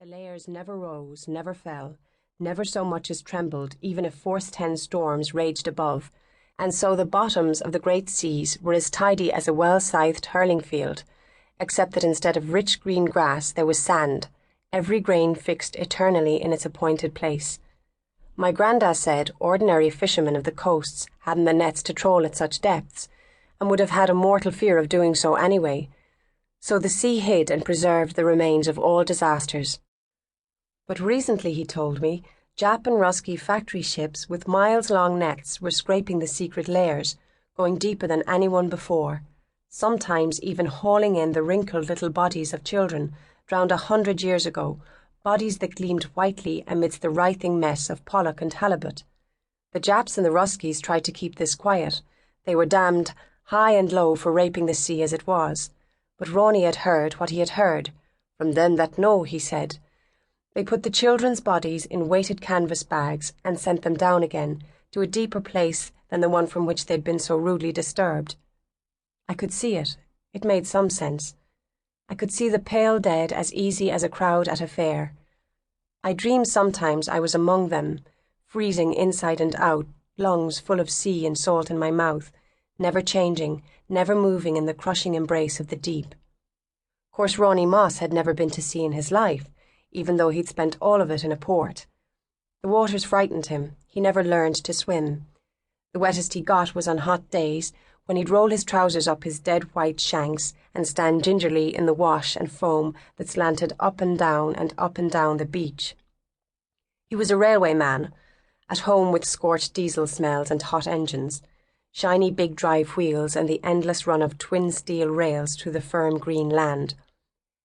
The layers never rose, never fell, never so much as trembled, even if force-10 storms raged above, and so the bottoms of the great seas were as tidy as a well-scythed hurling field, except that instead of rich green grass there was sand, every grain fixed eternally in its appointed place. My granda said ordinary fishermen of the coasts hadn't the nets to troll at such depths, and would have had a mortal fear of doing so anyway. So the sea hid and preserved the remains of all disasters. But recently, he told me, Jap and Rusky factory ships with miles-long nets were scraping the secret layers, going deeper than anyone before, sometimes even hauling in the wrinkled little bodies of children drowned 100 years ago, bodies that gleamed whitely amidst the writhing mess of pollock and halibut. The Japs and the Ruskies tried to keep this quiet. They were damned high and low for raping the sea as it was. But Ronnie had heard what he had heard. From them that know, he said. They put the children's bodies in weighted canvas bags and sent them down again to a deeper place than the one from which they'd been so rudely disturbed. I could see it. It made some sense. I could see the pale dead as easy as a crowd at a fair. I dreamed sometimes I was among them, freezing inside and out, lungs full of sea and salt in my mouth, never changing, never moving in the crushing embrace of the deep. Of course, Ronnie Moss had never been to sea in his life, even though he'd spent all of it in a port. The waters frightened him. He never learned to swim. The wettest he got was on hot days, when he'd roll his trousers up his dead white shanks and stand gingerly in the wash and foam that slanted up and down the beach. He was a railway man, at home with scorched diesel smells and hot engines, shiny big drive wheels and the endless run of twin steel rails through the firm green land.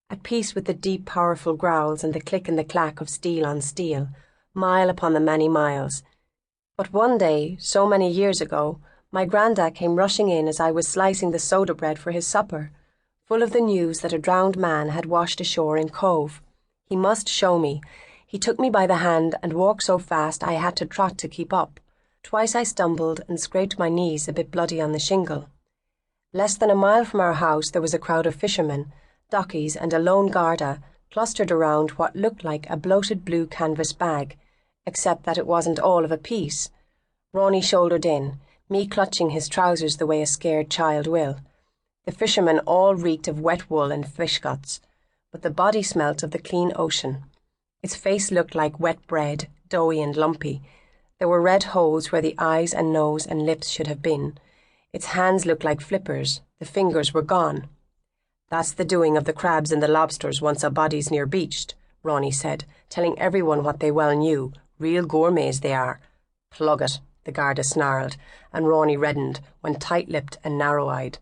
At peace with the deep, powerful growls and the click and the clack of steel on steel, mile upon the many miles. But one day, so many years ago, my granda came rushing in as I was slicing the soda bread for his supper, full of the news that a drowned man had washed ashore in Cove. He must show me. He took me by the hand and walked so fast I had to trot to keep up. Twice I stumbled and scraped my knees a bit bloody on the shingle. Less than a mile from our house there was a crowd of fishermen, dockies and a lone garda clustered around what looked like a bloated blue canvas bag, except that it wasn't all of a piece. Ronnie shouldered in, me clutching his trousers the way a scared child will. The fishermen all reeked of wet wool and fish guts, but the body smelt of the clean ocean. Its face looked like wet bread, doughy and lumpy. There were red holes where the eyes and nose and lips should have been. Its hands looked like flippers. The fingers were gone. "That's the doing of the crabs and the lobsters once a body's near beached," Ronnie said, telling everyone what they well knew. "Real gourmets they are." "Plug it," the Garda snarled, and Ronnie reddened, went tight-lipped and narrow-eyed.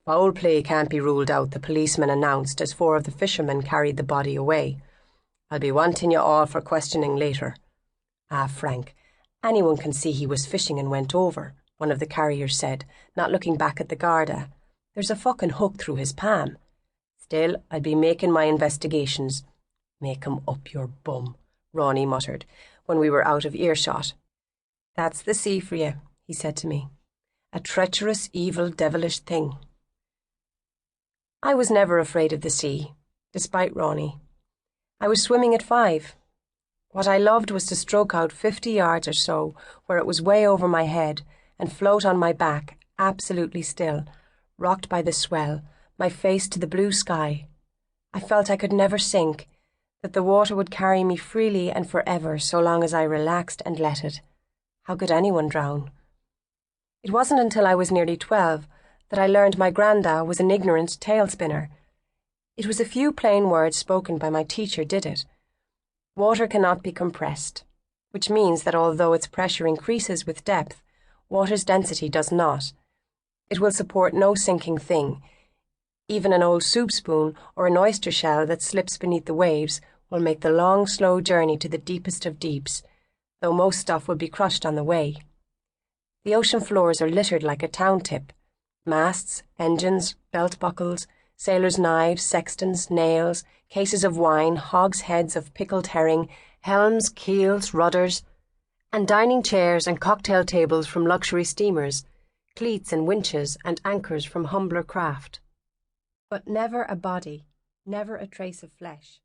"Foul play can't be ruled out," the policeman announced as 4 of the fishermen carried the body away. "I'll be wanting you all for questioning later." "Ah, Frank, anyone can see he was fishing and went over," one of the carriers said, not looking back at the Garda. "There's a fucking hook through his palm." "Still, I'll be making my investigations." "Make 'em up your bum," Ronnie muttered, when we were out of earshot. "That's the sea for you," he said to me. "A treacherous, evil, devilish thing." I was never afraid of the sea, despite Ronnie. I was swimming at 5. What I loved was to stroke out 50 yards or so, where it was way over my head, and float on my back, absolutely still, rocked by the swell, my face to the blue sky. I felt I could never sink, that the water would carry me freely and forever so long as I relaxed and let it. How could anyone drown? It wasn't until I was nearly 12 that I learned my granda was an ignorant tail-spinner. It was a few plain words spoken by my teacher did it. Water cannot be compressed, which means that although its pressure increases with depth, water's density does not. It will support no sinking thing. Even an old soup spoon or an oyster shell that slips beneath the waves will make the long, slow journey to the deepest of deeps, though most stuff will be crushed on the way. The ocean floors are littered like a town tip. Masts, engines, belt buckles, sailors' knives, sextants, nails, cases of wine, hogsheads of pickled herring, helms, keels, rudders, and dining chairs and cocktail tables from luxury steamers, cleats and winches and anchors from humbler craft. But never a body, never a trace of flesh.